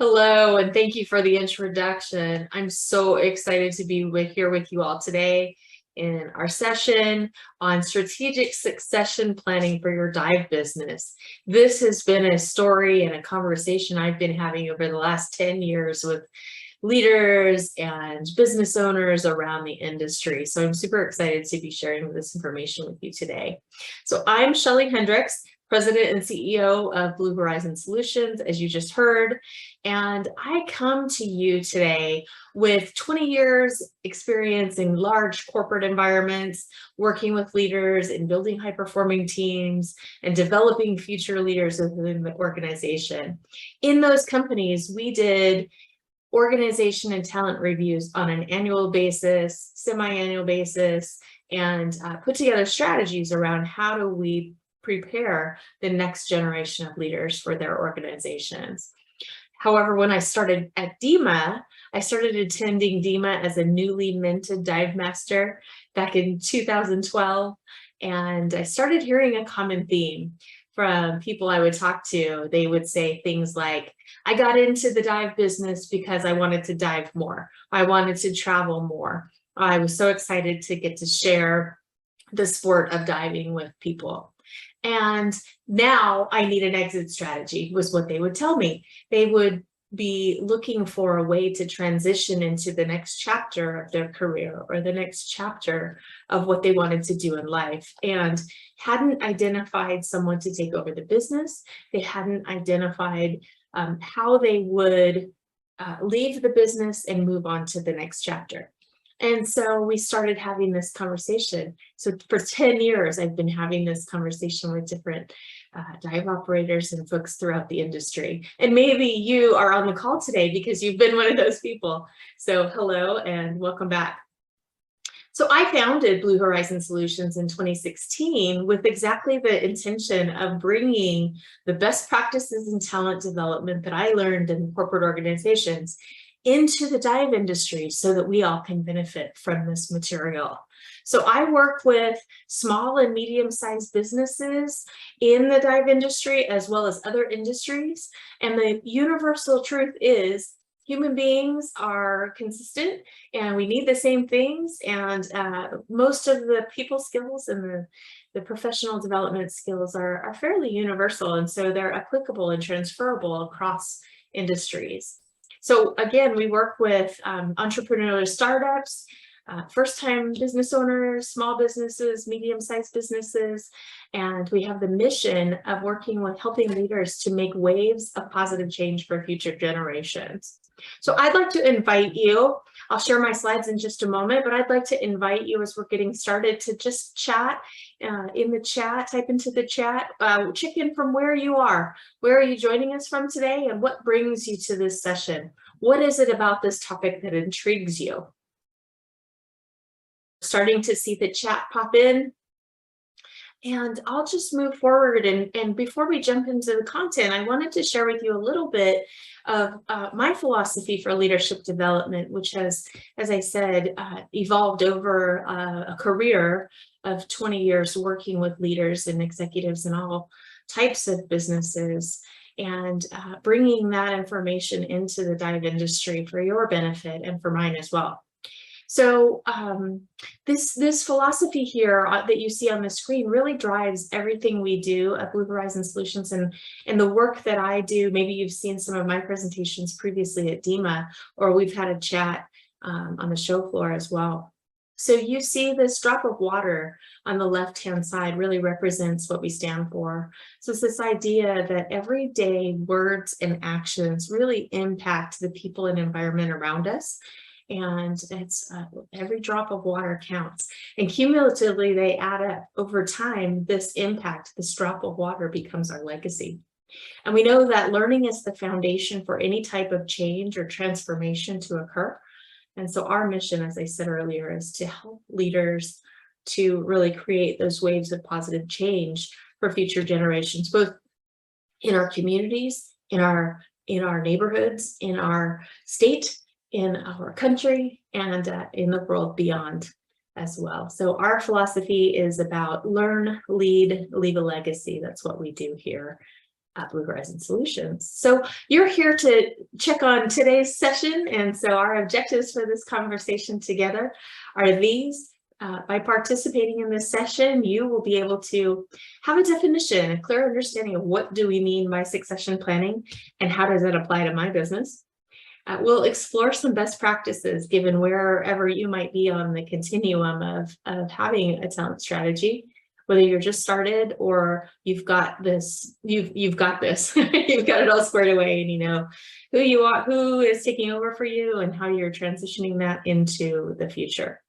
Hello, and thank you for the introduction. I'm so excited to be here with you all today in our session on strategic succession planning for your dive business. This has been a story and a conversation I've been having over the last 10 years with leaders and business owners around the industry. So I'm super excited to be sharing this information with you today. So I'm Shelly Hendricks, President and CEO of Blue Horizon Solutions, as you just heard. And I come to you today with 20 years experience in large corporate environments, working with leaders in building high-performing teams and developing future leaders within the organization. In those companies, we did organization and talent reviews on an annual basis, semi-annual basis, and put together strategies around how do we prepare the next generation of leaders for their organizations. However, when I started at DEMA, I started attending DEMA as a newly minted dive master back in 2012, and I started hearing a common theme from people I would talk to. They would say things like, I got into the dive business because I wanted to dive more. I wanted to travel more. I was so excited to get to share the sport of diving with people. And now I need an exit strategy, was what they would tell me. They would be looking for a way to transition into the next chapter of their career or the next chapter of what they wanted to do in life, and hadn't identified someone to take over the business. They hadn't identified how they would leave the business and move on to the next chapter. And so we started having this conversation. So for 10 years, I've been having this conversation with different dive operators and folks throughout the industry. And maybe you are on the call today because you've been one of those people. So hello and welcome back. So I founded Blue Horizon Solutions in 2016 with exactly the intention of bringing the best practices in talent development that I learned in corporate organizations into the dive industry so that we all can benefit from this material. So I work with small and medium-sized businesses in the dive industry as well as other industries. And the universal truth is human beings are consistent and we need the same things. And most of the people skills and the professional development skills are fairly universal. And so they're applicable and transferable across industries. So again, we work with entrepreneurial startups, first-time business owners, small businesses, medium-sized businesses, and we have the mission of working with helping leaders to make waves of positive change for future generations. So I'd like to invite you, I'll share my slides in just a moment, but I'd like to invite you as we're getting started to just chat in the chat, type into the chat, check in from where you are. Where are you joining us from today and what brings you to this session? What is it about this topic that intrigues you? Starting to see the chat pop in. And I'll just move forward. And before we jump into the content, I wanted to share with you a little bit of my philosophy for leadership development, which has, as I said, evolved over a career of 20 years working with leaders and executives in all types of businesses, and bringing that information into the dive industry for your benefit and for mine as well. So this philosophy here that you see on the screen really drives everything we do at Blue Horizon Solutions and the work that I do. Maybe you've seen some of my presentations previously at DEMA, or we've had a chat on the show floor as well. So you see this drop of water on the left-hand side really represents what we stand for. So it's this idea that everyday words and actions really impact the people and environment around us. And it's every drop of water counts, and cumulatively they add up. Over time, this impact, this drop of water, becomes our legacy. And we know that learning is the foundation for any type of change or transformation to occur. And so our mission, as I said earlier, is to help leaders to really create those waves of positive change for future generations, both in our communities, in our neighborhoods, in our state, in our country, and in the world beyond as well. So our philosophy is about learn, lead, leave a legacy. That's what we do here Blue Horizon Solutions. So you're here to check on today's session. And so our objectives for this conversation together are these. By participating in this session, you will be able to have a definition, a clear understanding of what do we mean by succession planning and how does that apply to my business. We'll explore some best practices given wherever you might be on the continuum of having a talent strategy, whether you're just started or you've got this, you've got this, you've got it all squared away and you know who you are, who is taking over for you and how you're transitioning that into the future.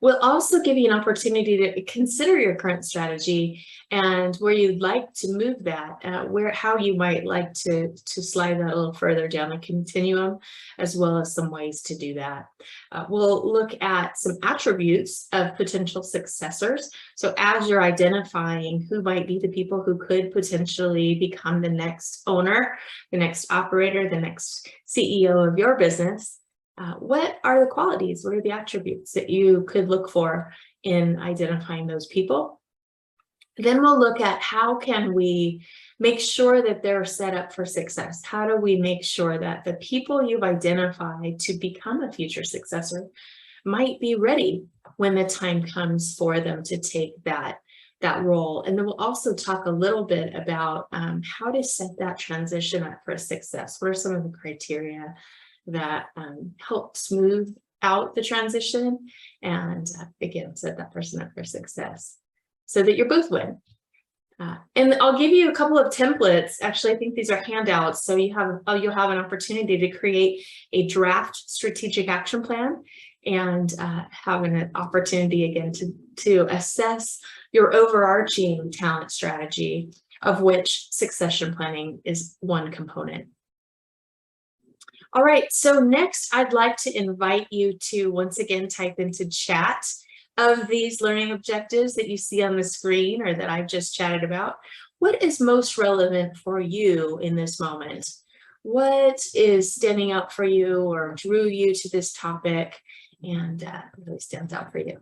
We'll also give you an opportunity to consider your current strategy and where you'd like to move that, how you might like to slide that a little further down the continuum, as well as some ways to do that. We'll look at some attributes of potential successors. So as you're identifying who might be the people who could potentially become the next owner, the next operator, the next CEO of your business, what are the qualities? What are the attributes that you could look for in identifying those people? Then we'll look at how can we make sure that they're set up for success? How do we make sure that the people you've identified to become a future successor might be ready when the time comes for them to take that role? And then we'll also talk a little bit about how to set that transition up for success. What are some of the criteria that help smooth out the transition and again, set that person up for success so that you're both win. And I'll give you a couple of templates. Actually, I think these are handouts. So you'll have an opportunity to create a draft strategic action plan and have an opportunity again to assess your overarching talent strategy, of which succession planning is one component. All right, so next I'd like to invite you to once again type into chat of these learning objectives that you see on the screen or that I've just chatted about. What is most relevant for you in this moment? What is standing out for you or drew you to this topic and really stands out for you?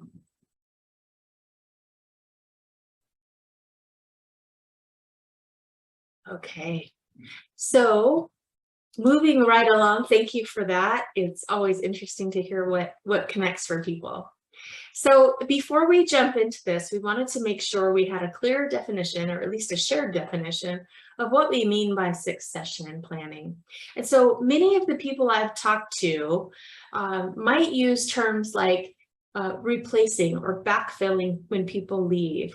Okay, so moving right along, thank you for that. It's always interesting to hear what connects for people. So before we jump into this, we wanted to make sure we had a clear definition, or at least a shared definition, of what we mean by succession planning. And so many of the people I've talked to might use terms like replacing or backfilling when people leave,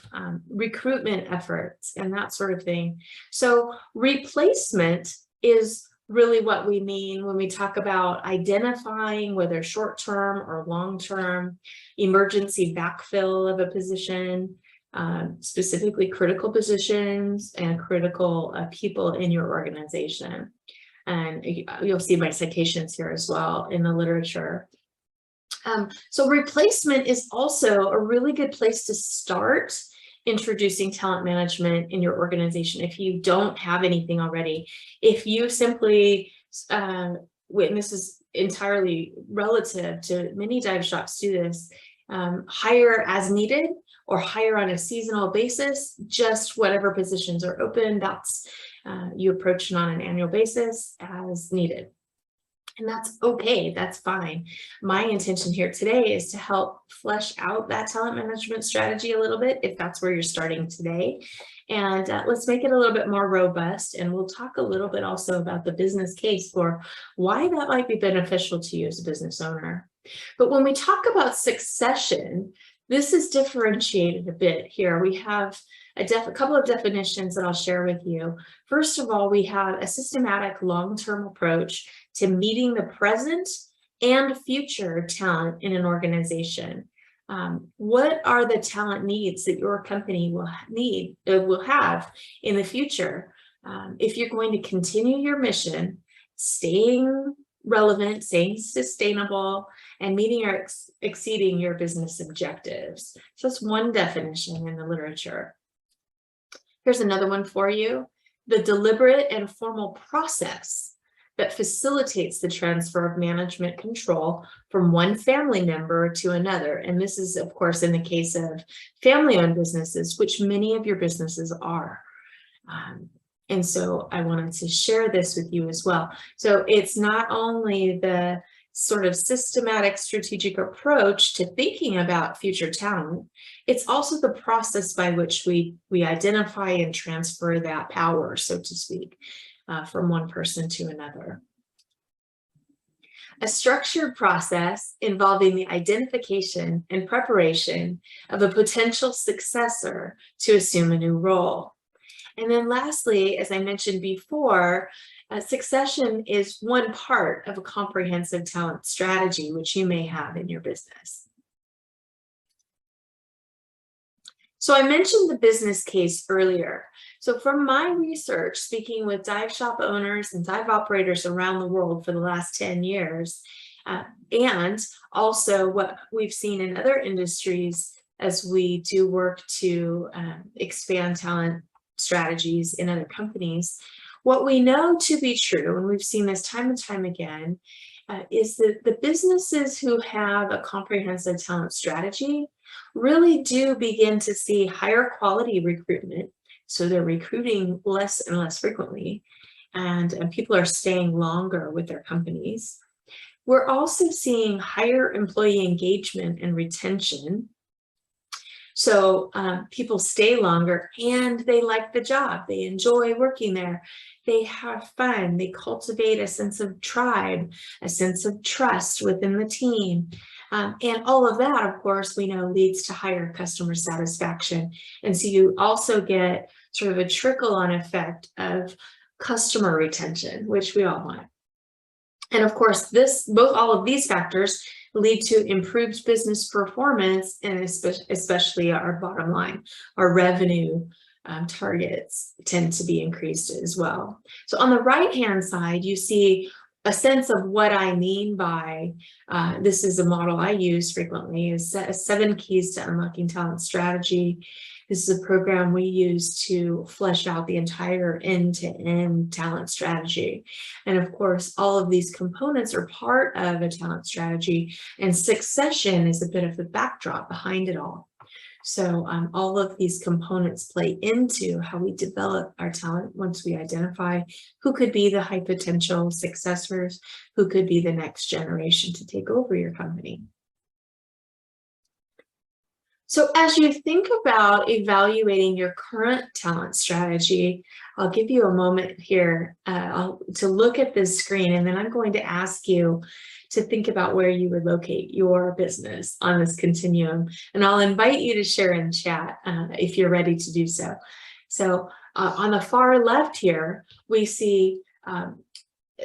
recruitment efforts, and that sort of thing. So replacement is really what we mean when we talk about identifying whether short-term or long-term emergency backfill of a position, specifically critical positions and critical people in your organization. And you'll see my citations here as well in the literature. So replacement is also a really good place to start introducing talent management in your organization if you don't have anything already. If you simply, and this is entirely relative to many dive shops do this, hire as needed or hire on a seasonal basis, just whatever positions are open, that's you approach it on an annual basis as needed. And that's okay, that's fine. My intention here today is to help flesh out that talent management strategy a little bit, if that's where you're starting today. And let's make it a little bit more robust. And we'll talk a little bit also about the business case for why that might be beneficial to you as a business owner. But when we talk about succession, this is differentiated a bit here. We have a couple of definitions that I'll share with you. First of all, we have a systematic long-term approach to meeting the present and future talent in an organization. What are the talent needs that your company will have in the future? If you're going to continue your mission, staying relevant, staying sustainable, and meeting or exceeding your business objectives. So that's one definition in the literature. Here's another one for you: the deliberate and formal process that facilitates the transfer of management control from one family member to another. And this is, of course, in the case of family-owned businesses, which many of your businesses are. And so I wanted to share this with you as well. So it's not only the sort of systematic strategic approach to thinking about future talent, it's also the process by which we identify and transfer that power, so to speak, from one person to another. A structured process involving the identification and preparation of a potential successor to assume a new role. And then lastly, as I mentioned before, succession is one part of a comprehensive talent strategy, which you may have in your business. So I mentioned the business case earlier. So from my research, speaking with dive shop owners and dive operators around the world for the last 10 years, and also what we've seen in other industries as we do work to expand talent strategies in other companies, what we know to be true, and we've seen this time and time again, is that the businesses who have a comprehensive talent strategy really do begin to see higher quality recruitment. So they're recruiting less and less frequently, and people are staying longer with their companies. We're also seeing higher employee engagement and retention. So people stay longer and they like the job. They enjoy working there. They have fun. They cultivate a sense of tribe, a sense of trust within the team. And all of that, of course, we know leads to higher customer satisfaction. And so you also get sort of a trickle-on effect of customer retention, which we all want. And of course, all of these factors lead to improved business performance, and especially our bottom line, our revenue targets tend to be increased as well. So on the right-hand side, you see a sense of what I mean by, this is a model I use frequently, is 7 keys to unlocking talent strategy. This is a program we use to flesh out the entire end-to-end talent strategy. And of course, all of these components are part of a talent strategy, and succession is a bit of the backdrop behind it all. So all of these components play into how we develop our talent once we identify who could be the high potential successors, who could be the next generation to take over your company. So as you think about evaluating your current talent strategy, I'll give you a moment here to look at this screen, and then I'm going to ask you to think about where you would locate your business on this continuum. And I'll invite you to share in chat if you're ready to do so. So on the far left here, we see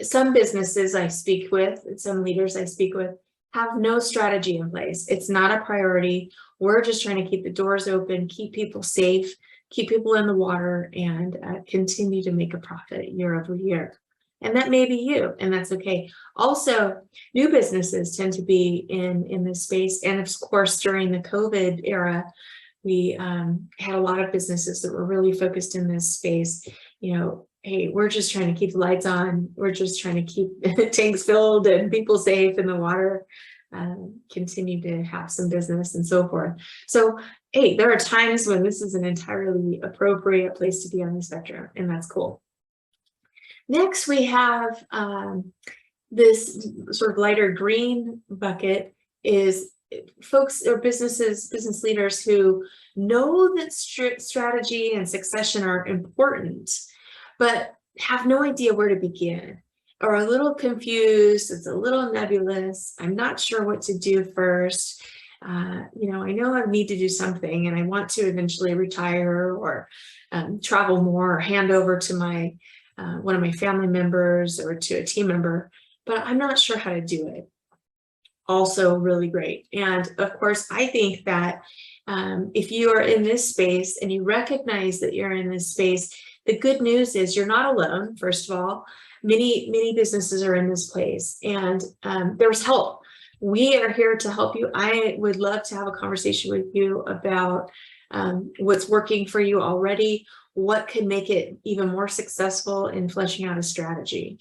some businesses I speak with, some leaders I speak with, have no strategy in place. It's not a priority. We're just trying to keep the doors open, keep people safe, keep people in the water, and continue to make a profit year over year. And that may be you, and that's okay. Also, new businesses tend to be in this space. And of course, during the COVID era, we had a lot of businesses that were really focused in this space. You know, hey, we're just trying to keep the lights on. We're just trying to keep tanks filled and people safe in the water, continue to have some business and so forth. So, hey, there are times when this is an entirely appropriate place to be on the spectrum, and that's cool. Next, we have this sort of lighter green bucket is folks or business leaders who know that strategy and succession are important, but have no idea where to begin, or a little confused. It's a little nebulous. I'm not sure what to do first. You know, I know I need to do something, and I want to eventually retire or travel more, or hand over to my one of my family members or to a team member, but I'm not sure how to do it. Also really great. And of course, I think that if you are in this space and you recognize that you're in this space, the good news is you're not alone. First of all, many businesses are in this place, and there's help. We are here to help you. I would love to have a conversation with you about what's working for you already, what could make it even more successful in fleshing out a strategy.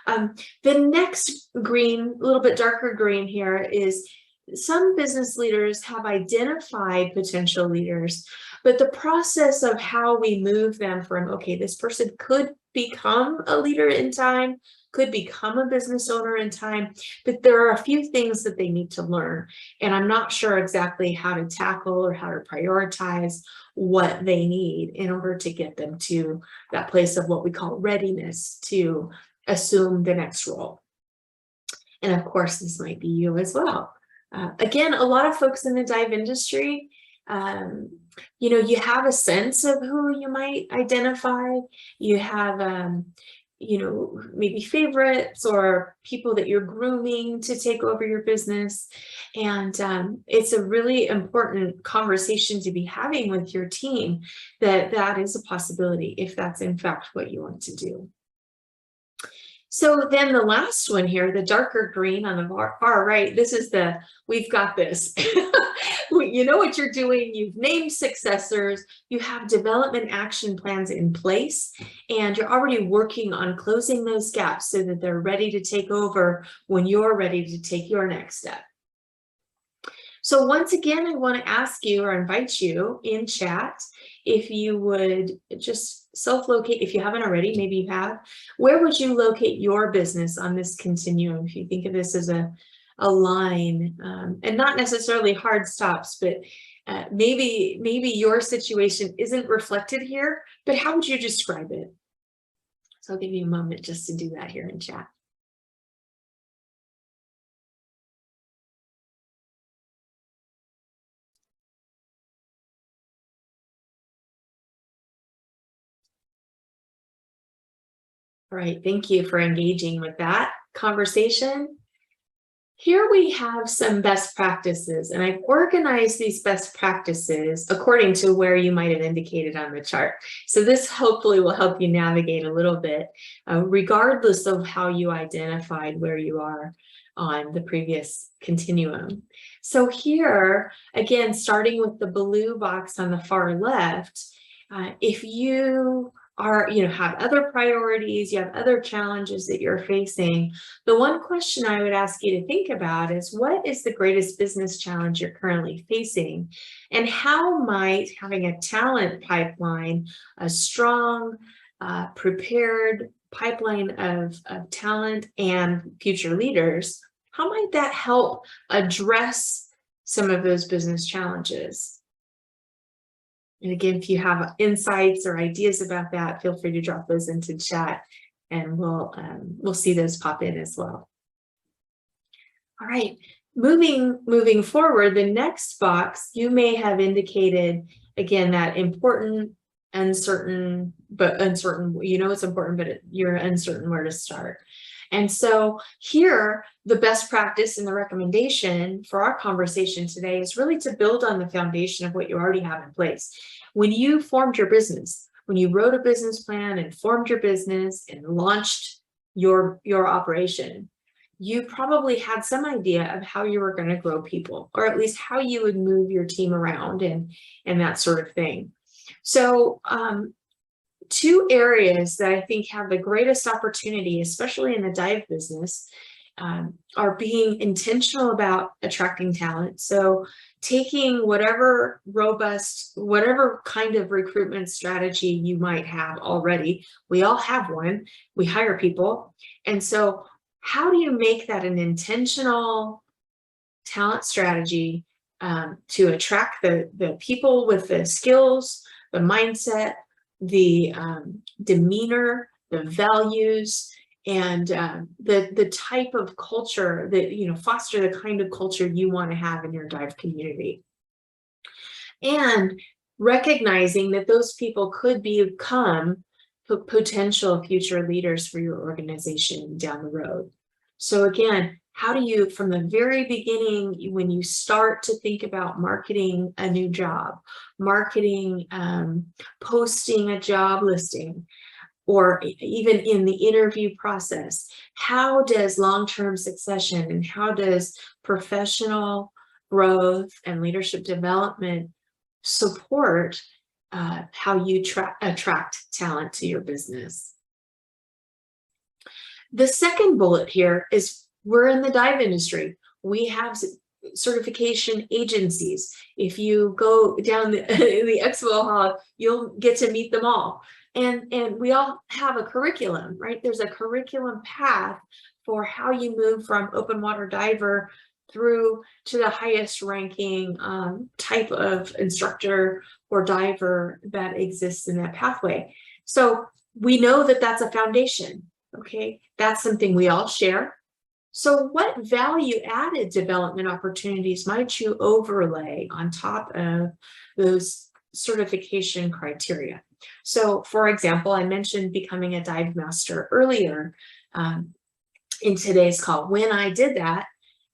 The next green, a little bit darker green here, is some business leaders have identified potential leaders, but the process of how we move them from, okay, this person could become a leader in time, could become a business owner in time, but there are a few things that they need to learn. And I'm not sure exactly how to tackle or how to prioritize what they need in order to get them to that place of what we call readiness to assume the next role. And of course, this might be you as well. Again, a lot of folks in the dive industry, you have a sense of who you might identify. You have, maybe favorites or people that you're grooming to take over your business. And it's a really important conversation to be having with your team that is a possibility if that's in fact what you want to do. So then the last one here, the darker green on the far right, this is we've got this. You know what you're doing, you've named successors, you have development action plans in place, and you're already working on closing those gaps so that they're ready to take over when you're ready to take your next step. So once again, I want to ask you or invite you in chat if you would just self-locate, if you haven't already, maybe you have, where would you locate your business on this continuum? If you think of this as a line, and not necessarily hard stops, but maybe your situation isn't reflected here, but how would you describe it? So I'll give you a moment just to do that here in chat. All right, thank you for engaging with that conversation. Here we have some best practices, and I've organized these best practices according to where you might have indicated on the chart. So this hopefully will help you navigate a little bit, regardless of how you identified where you are on the previous continuum. So here, again, starting with the blue box on the far left, if you have other priorities, you have other challenges that you're facing, the one question I would ask you to think about is, what is the greatest business challenge you're currently facing? And how might having a talent pipeline, a strong, prepared pipeline of talent and future leaders, how might that help address some of those business challenges? And again, if you have insights or ideas about that, feel free to drop those into chat, and we'll see those pop in as well. All right, moving forward, the next box, you may have indicated, again, that important, uncertain, it's important, but you're uncertain where to start. And so here, the best practice and the recommendation for our conversation today is really to build on the foundation of what you already have in place. When you formed your business, when you wrote a business plan and formed your business and launched your operation, you probably had some idea of how you were going to grow people, or at least how you would move your team around and that sort of thing. So two areas that I think have the greatest opportunity, especially in the dive business, are being intentional about attracting talent. So taking whatever kind of recruitment strategy you might have already, we all have one, we hire people. And so how do you make that an intentional talent strategy to attract the people with the skills, the mindset, the demeanor, the values, and the type of culture that, foster the kind of culture you want to have in your dive community. And recognizing that those people could become potential future leaders for your organization down the road. So again, how do you, from the very beginning, when you start to think about marketing a new job, marketing, posting a job listing, or even in the interview process, how does long-term succession and how does professional growth and leadership development support how you attract talent to your business? The second bullet here is, we're in the dive industry. We have certification agencies. If you go down the expo hall, you'll get to meet them all. And we all have a curriculum, right? There's a curriculum path for how you move from open water diver through to the highest ranking type of instructor or diver that exists in that pathway. So we know that that's a foundation, okay? That's something we all share. So what value added development opportunities might you overlay on top of those certification criteria? So for example, I mentioned becoming a dive master earlier in today's call. When I did that,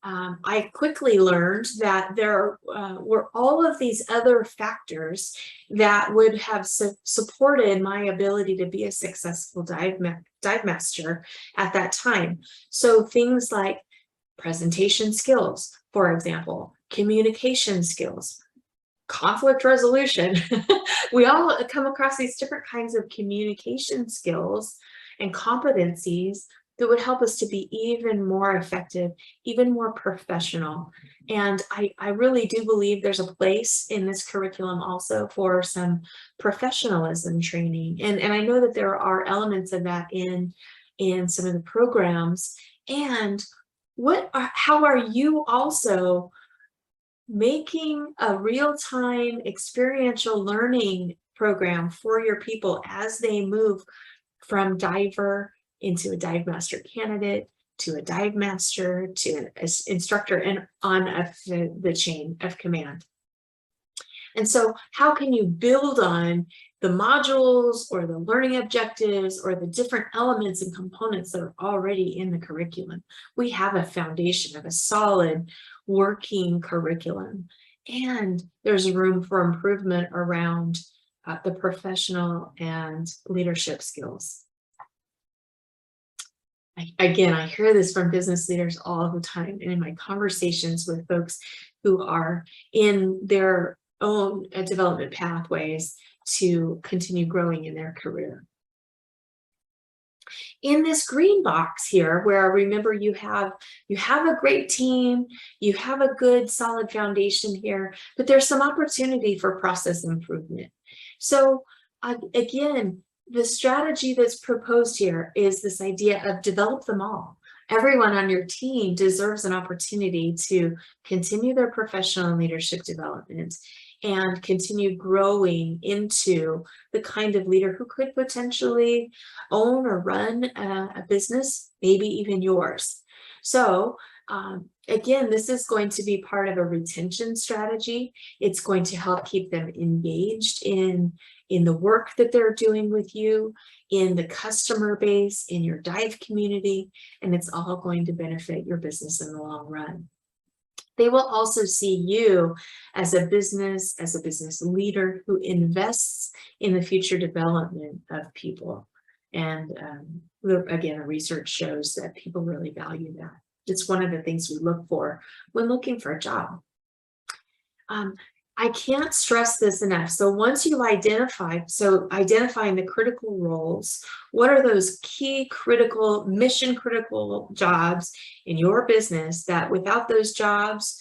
I quickly learned that there were all of these other factors that would have supported my ability to be a successful dive master at that time. So things like presentation skills, for example, communication skills, conflict resolution. We all come across these different kinds of communication skills and competencies that would help us to be even more effective, even more professional. And I really do believe there's a place in this curriculum also for some professionalism training. And I know that there are elements of that in some of the programs. And how are you also making a real-time experiential learning program for your people as they move from diver into a dive master candidate, to a dive master, to an instructor, and on up the chain of command? And so how can you build on the modules or the learning objectives or the different elements and components that are already in the curriculum? We have a foundation of a solid working curriculum, and there's room for improvement around the professional and leadership skills. Again, I hear this from business leaders all the time, and in my conversations with folks who are in their own development pathways to continue growing in their career. In this green box here, where remember you have a great team, you have a good solid foundation here, but there's some opportunity for process improvement. So again, the strategy that's proposed here is this idea of develop them all. Everyone on your team deserves an opportunity to continue their professional and leadership development and continue growing into the kind of leader who could potentially own or run a business, maybe even yours. So again, this is going to be part of a retention strategy. It's going to help keep them engaged in the work that they're doing with you, in the customer base, in your dive community, and it's all going to benefit your business in the long run. They will also see you as a business leader who invests in the future development of people. And again, research shows that people really value that. It's one of the things we look for when looking for a job. I can't stress this enough. So once you've identified, identifying the critical roles, what are those key critical, mission critical jobs in your business that without those jobs,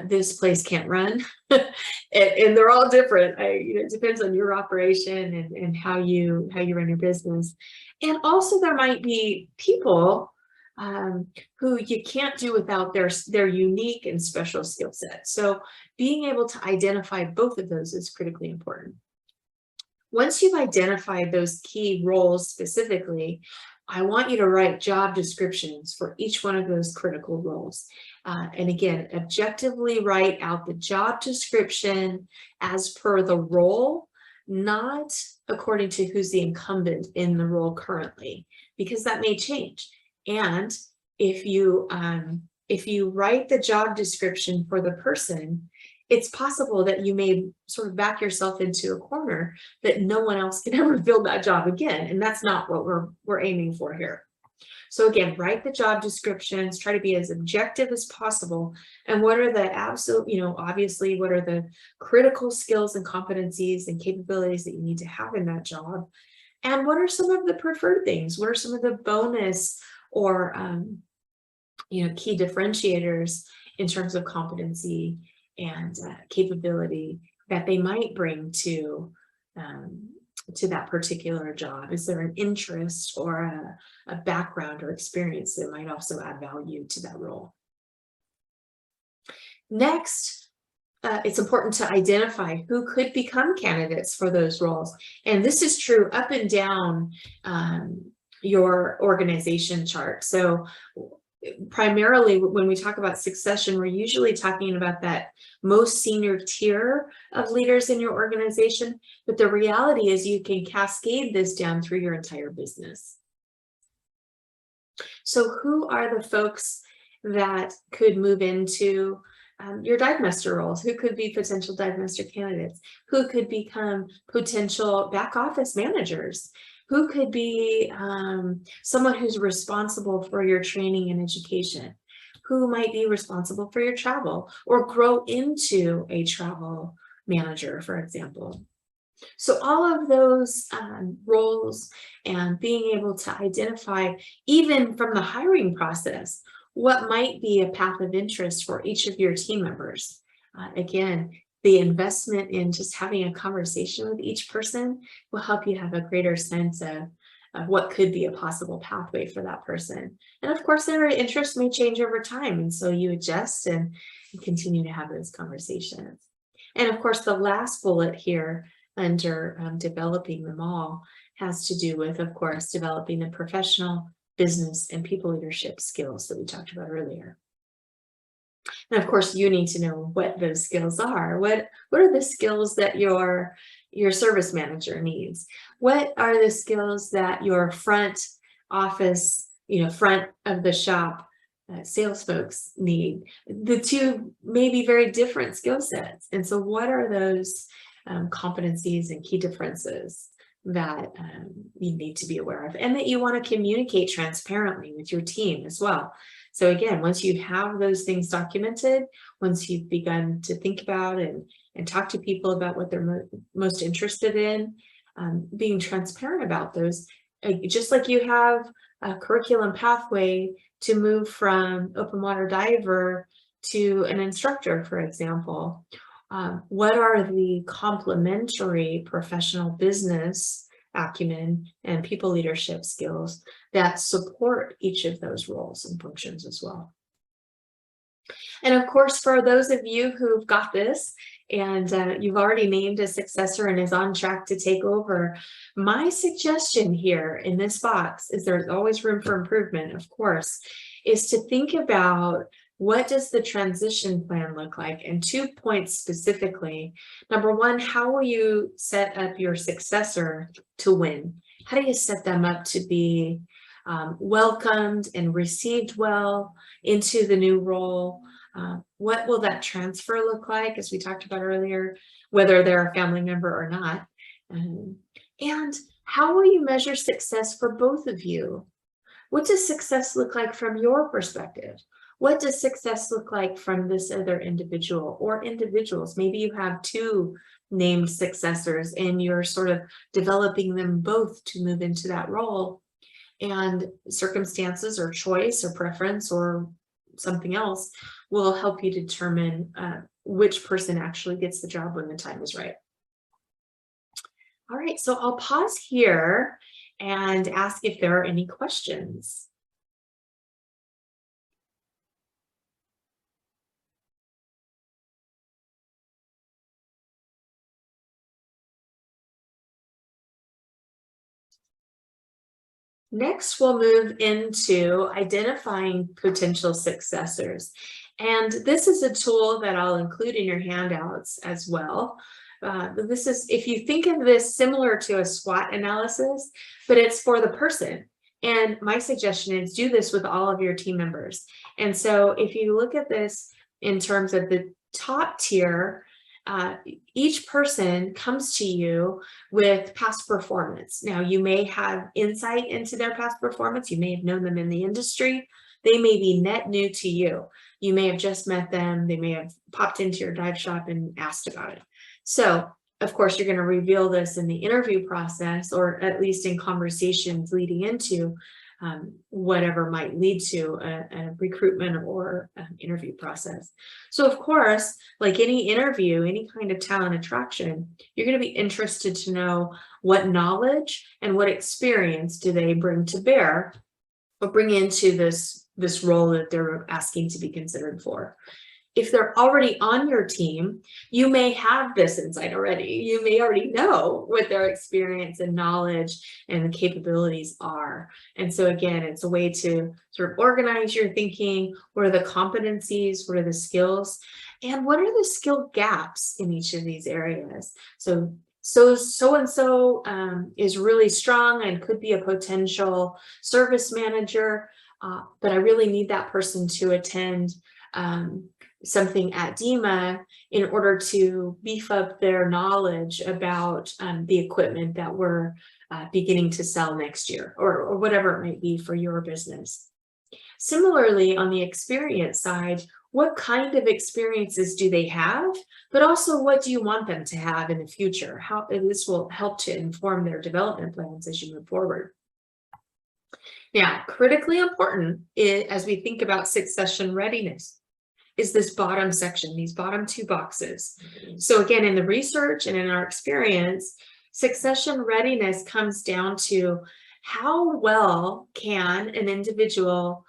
this place can't run? and they're all different. It depends on your operation and how you run your business. And also there might be people who you can't do without their unique and special skill set. So being able to identify both of those is critically important. Once you've identified those key roles specifically, I want you to write job descriptions for each one of those critical roles. And again, objectively write out the job description as per the role, not according to who's the incumbent in the role currently, because that may change. And if you write the job description for the person, it's possible that you may sort of back yourself into a corner that no one else can ever fill that job again. And that's not what we're aiming for here. So again, write the job descriptions, try to be as objective as possible. And what are the absolute, obviously, what are the critical skills and competencies and capabilities that you need to have in that job? And what are some of the preferred things? What are some of the bonus or key differentiators in terms of competency and capability that they might bring to that particular job? Is there an interest or a background or experience that might also add value to that role? Next, it's important to identify who could become candidates for those roles. And this is true up and down your organization chart. So primarily when we talk about succession, we're usually talking about that most senior tier of leaders in your organization. But the reality is you can cascade this down through your entire business. So who are the folks that could move into your dive master roles? Who could be potential dive master candidates? Who could become potential back office managers? Who could be someone who's responsible for your training and education? Who might be responsible for your travel or grow into a travel manager, for example? So all of those roles and being able to identify, even from the hiring process, what might be a path of interest for each of your team members. Again, the investment in just having a conversation with each person will help you have a greater sense of what could be a possible pathway for that person. And of course, their interests may change over time. And so you adjust and continue to have those conversations. And of course, the last bullet here under developing them all has to do with, of course, developing the professional, business, and people leadership skills that we talked about earlier. And of course, you need to know what those skills are. What are the skills that your service manager needs? What are the skills that your front office, front of the shop sales folks need? The two may be very different skill sets. And so what are those competencies and key differences that you need to be aware of, and that you want to communicate transparently with your team as well? So again, once you have those things documented, once you've begun to think about and talk to people about what they're most interested in, being transparent about those, just like you have a curriculum pathway to move from open water diver to an instructor, for example. What are the complementary professional business acumen and people leadership skills that support each of those roles and functions as well? And of course, for those of you who've got this and you've already named a successor and is on track to take over, my suggestion here in this box is there's always room for improvement, of course, is to think about what does the transition plan look like? And 2 points specifically. Number one, how will you set up your successor to win? How do you set them up to be welcomed and received well into the new role? What will that transfer look like, as we talked about earlier, whether they're a family member or not? And how will you measure success for both of you? What does success look like from your perspective? What does success look like from this other individual or individuals? Maybe you have 2 named successors and you're sort of developing them both to move into that role, and circumstances or choice or preference or something else will help you determine which person actually gets the job when the time is right. All right, so I'll pause here and ask if there are any questions. Next, we'll move into identifying potential successors. And this is a tool that I'll include in your handouts as well. This is, if you think of this similar to a SWOT analysis, but it's for the person. And my suggestion is do this with all of your team members. And so if you look at this in terms of the top tier, each person comes to you with past performance. Now, you may have insight into their past performance. You may have known them in the industry. They may be net new to you. You may have just met them. They may have popped into your dive shop and asked about it. So, of course, you're going to reveal this in the interview process, or at least in conversations leading into whatever might lead to a recruitment or interview process. So of course, like any interview, any kind of talent attraction, you're going to be interested to know what knowledge and what experience do they bring to bear or bring into this role that they're asking to be considered for. If they're already on your team, you may have this insight already. You may already know what their experience and knowledge and the capabilities are. And so again, it's a way to sort of organize your thinking. What are the competencies? What are the skills? And what are the skill gaps in each of these areas? So and so is really strong and could be a potential service manager, but I really need that person to attend something at DEMA in order to beef up their knowledge about the equipment that we're beginning to sell next year, or whatever it might be for your business. Similarly, on the experience side, what kind of experiences do they have, but also what do you want them to have in the future? How this will help to inform their development plans as you move forward. Now, critically important as we think about succession readiness is this bottom section, these bottom two boxes. So again, in the research and in our experience, succession readiness comes down to how well can an individual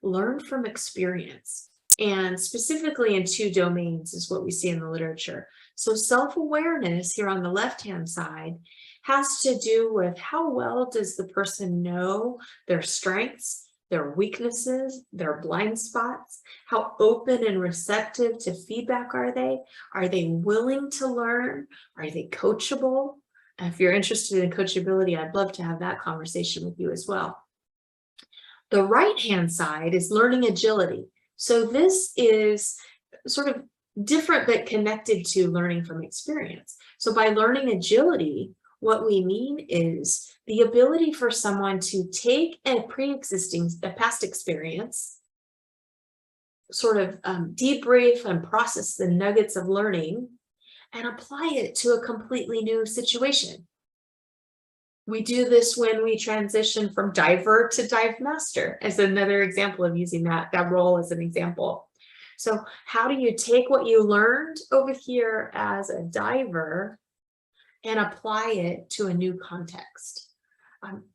learn from experience, and specifically in two domains is what we see in the literature. So self-awareness here on the left-hand side has to do with how well does the person know their strengths, their weaknesses, their blind spots, how open and receptive to feedback are they? Are they willing to learn? Are they coachable? If you're interested in coachability, I'd love to have that conversation with you as well. The right-hand side is learning agility. So this is sort of different but connected to learning from experience. So by learning agility, what we mean is the ability for someone to take a past experience, sort of debrief and process the nuggets of learning and apply it to a completely new situation. We do this when we transition from diver to dive master as another example of using that role as an example. So how do you take what you learned over here as a diver and apply it to a new context?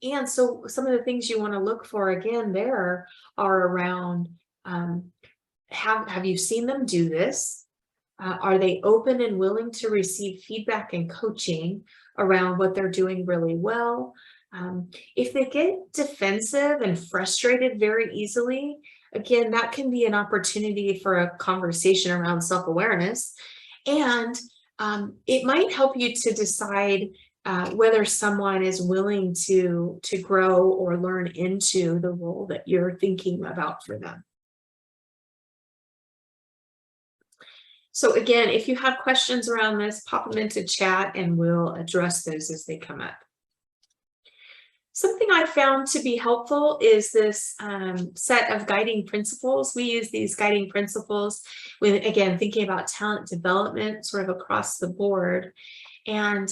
And so some of the things you want to look for again there are around, have you seen them do this? Are they open and willing to receive feedback and coaching around what they're doing really well? If they get defensive and frustrated very easily, again, that can be an opportunity for a conversation around self-awareness. And it might help you to decide whether someone is willing to grow or learn into the role that you're thinking about for them. So again, if you have questions around this, pop them into chat and we'll address those as they come up. Something I found to be helpful is this set of guiding principles. We use these guiding principles when, again, thinking about talent development sort of across the board. And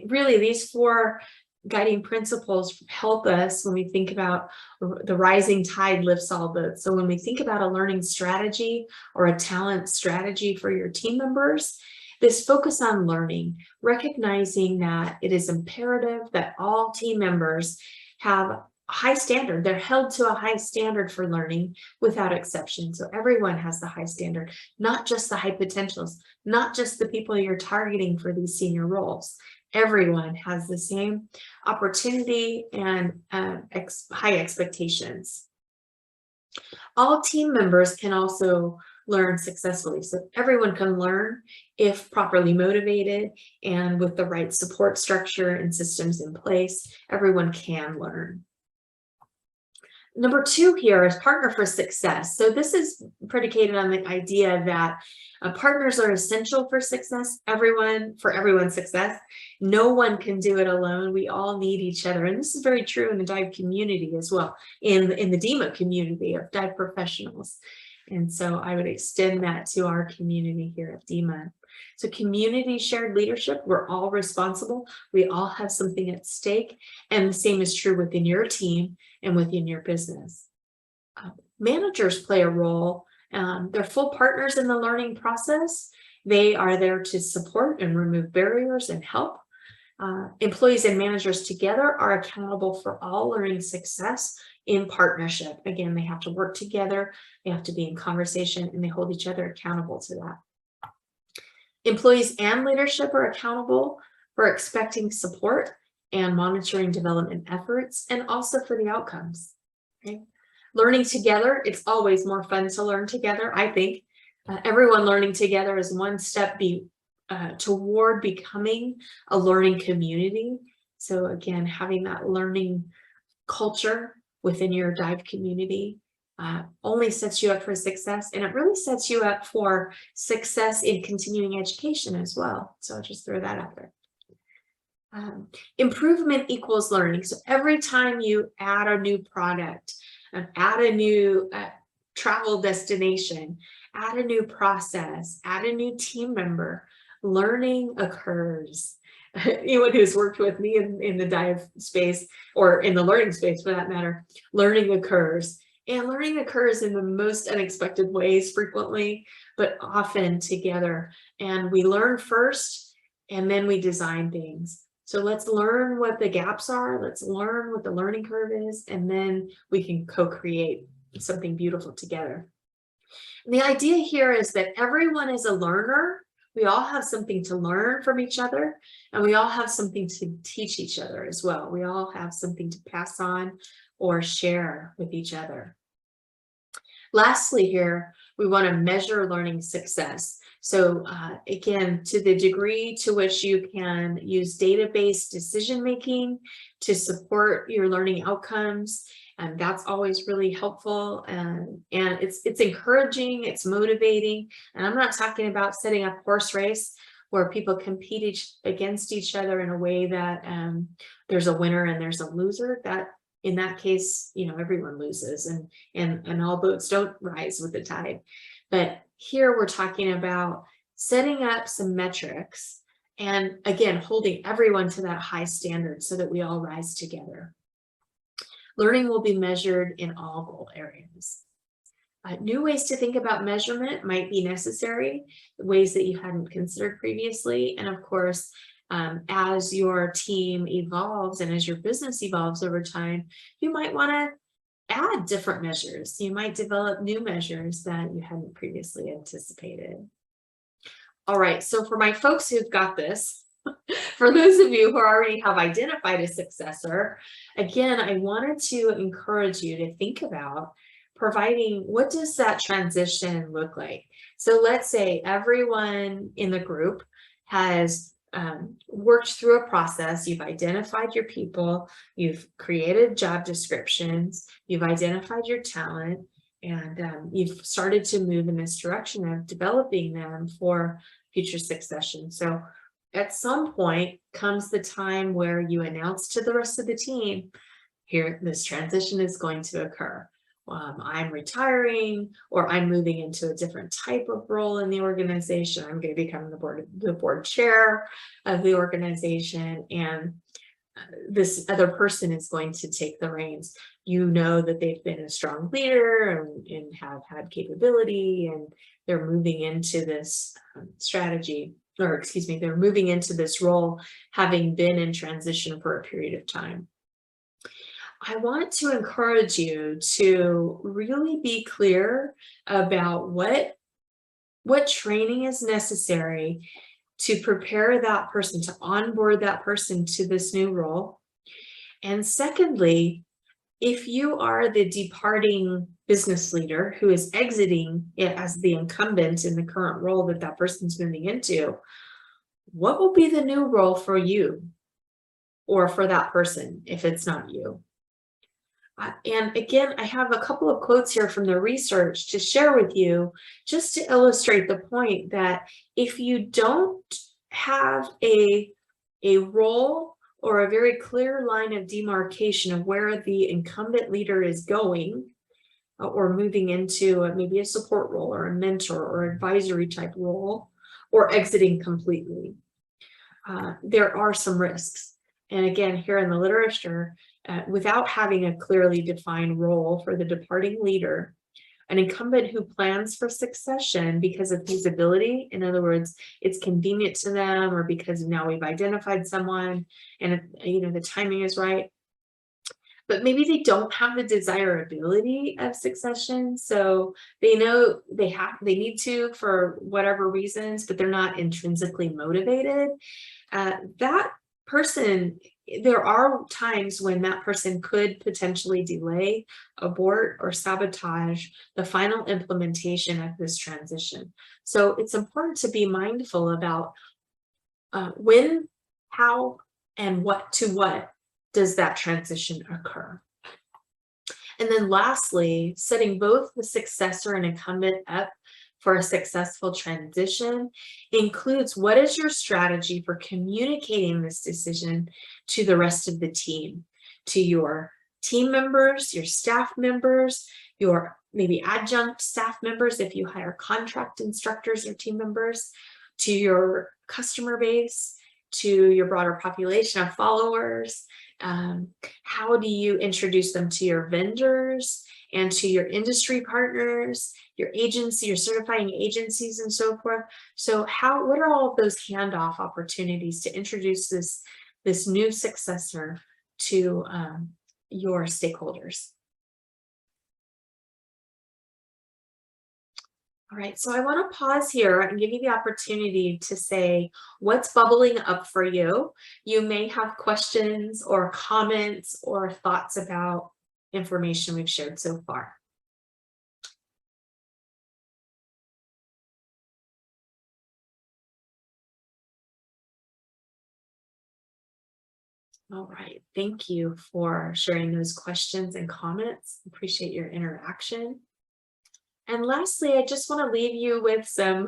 really, these four guiding principles help us when we think about the rising tide lifts all boats. So when we think about a learning strategy or a talent strategy for your team members, this focus on learning, recognizing that it is imperative that all team members have a high standard. They're held to a high standard for learning without exception. So everyone has the high standard, not just the high potentials, not just the people you're targeting for these senior roles. Everyone has the same opportunity and high expectations. All team members can also learn successfully. So everyone can learn if properly motivated and with the right support structure and systems in place. Everyone can learn. Number two here is partner for success. So this is predicated on the idea that partners are essential for success, for everyone's success. No one can do it alone. We all need each other. And this is very true in the dive community as well, in the DEMA community of dive professionals. And so I would extend that to our community here at DEMA. So community shared leadership, we're all responsible. We all have something at stake. And the same is true within your team and within your business. Managers play a role. They're full partners in the learning process. They are there to support and remove barriers and help. Employees and managers together are accountable for all learning success in partnership. Again, they have to work together, they have to be in conversation, and they hold each other accountable to that. Employees and leadership are accountable for expecting support and monitoring development efforts, and also for the outcomes. Okay? Learning together, it's always more fun to learn together, I think. Everyone learning together is one step toward becoming a learning community. So again, having that learning culture within your dive community only sets you up for success, and it really sets you up for success in continuing education as well. So I'll just throw that out there. Improvement equals learning. So every time you add a new product, add a new travel destination, add a new process, add a new team member, learning occurs. Anyone who's worked with me in the dive space, or in the learning space for that matter, learning occurs. And learning occurs in the most unexpected ways frequently, but often together. And we learn first, and then we design things. So let's learn what the gaps are, let's learn what the learning curve is, and then we can co-create something beautiful together. And the idea here is that everyone is a learner. We all have something to learn from each other, and we all have something to teach each other as well. We all have something to pass on or share with each other. Lastly here, we want to measure learning success. So again, to the degree to which you can use database decision-making to support your learning outcomes, and that's always really helpful, and it's encouraging, it's motivating. And I'm not talking about setting up a horse race where people compete against each other in a way that there's a winner and there's a loser. That in that case, you know, everyone loses, and all boats don't rise with the tide. But here we're talking about setting up some metrics, and again, holding everyone to that high standard so that we all rise together. Learning will be measured in all goal areas. New ways to think about measurement might be necessary, ways that you hadn't considered previously. And of course, as your team evolves and as your business evolves over time, you might want to add different measures. You might develop new measures that you hadn't previously anticipated. All right, so for my folks who've got this, for those of you who already have identified a successor, again, I wanted to encourage you to think about providing, what does that transition look like? So let's say everyone in the group has worked through a process. You've identified your people, you've created job descriptions, you've identified your talent, and you've started to move in this direction of developing them for future succession. So at some point comes the time where you announce to the rest of the team, here, this transition is going to occur. I'm retiring, or I'm moving into a different type of role in the organization. I'm going to become the board chair of the organization, and this other person is going to take the reins. You know that they've been a strong leader and have had capability, and they're moving into this strategy, or excuse me, they're moving into this role having been in transition for a period of time. I want to encourage you to really be clear about what training is necessary to prepare that person, to onboard that person to this new role. And secondly, if you are the departing business leader who is exiting it as the incumbent in the current role that that person's moving into, what will be the new role for you or for that person if it's not you? And again, I have a couple of quotes here from the research to share with you, just to illustrate the point that if you don't have a role or a very clear line of demarcation of where the incumbent leader is going, or moving into maybe a support role or a mentor or advisory type role, or exiting completely. There are some risks. And again, here in the literature, without having a clearly defined role for the departing leader, an incumbent who plans for succession because of feasibility, in other words, it's convenient to them, or because now we've identified someone and the timing is right, but maybe they don't have the desirability of succession. So they know they need to for whatever reasons, but they're not intrinsically motivated. That person, there are times when that person could potentially delay, abort, or sabotage the final implementation of this transition. So it's important to be mindful about when, how, and what does that transition occur. And then lastly, setting both the successor and incumbent up for a successful transition includes what is your strategy for communicating this decision to the rest of the team, to your team members, your staff members, your maybe adjunct staff members if you hire contract instructors or team members, to your customer base, to your broader population of followers. How do you introduce them to your vendors and to your industry partners, your agency, your certifying agencies, and so forth? So what are all of those handoff opportunities to introduce this new successor to your stakeholders? All right, so I want to pause here and give you the opportunity to say what's bubbling up for you. You may have questions or comments or thoughts about information we've shared so far. All right, thank you for sharing those questions and comments. Appreciate your interaction. And lastly, I just want to leave you with some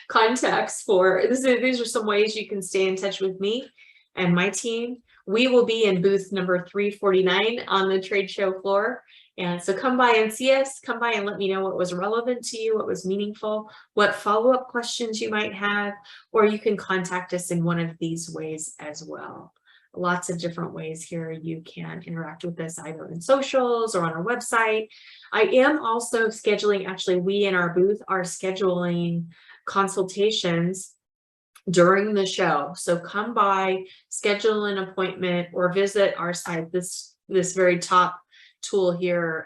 context for these are some ways you can stay in touch with me and my team. We will be in booth number 349 on the trade show floor. And so come by and see us, come by and let me know what was relevant to you, what was meaningful, what follow-up questions you might have, or you can contact us in one of these ways as well. Lots of different ways here you can interact with us, either in socials or on our website. I am also scheduling, actually, we in our booth are scheduling consultations during the show. So come by, schedule an appointment, or visit our site. This very top tool here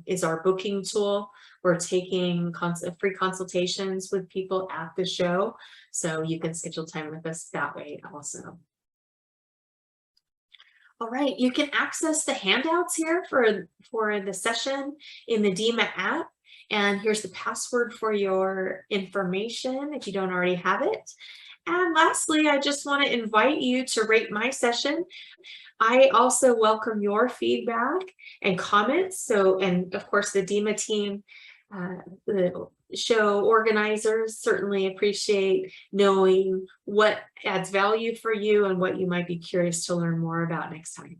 is our booking tool. We're taking free consultations with people at the show. So you can schedule time with us that way also. All right, you can access the handouts here for the session in the DEMA app. And here's the password for your information if you don't already have it. And lastly, I just want to invite you to rate my session. I also welcome your feedback and comments. And of course, the DEMA team, the show organizers certainly appreciate knowing what adds value for you and what you might be curious to learn more about next time.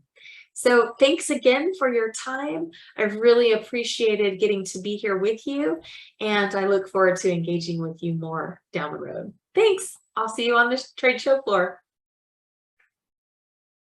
So thanks again for your time. I've really appreciated getting to be here with you, and I look forward to engaging with you more down the road. Thanks. I'll see you on the trade show floor.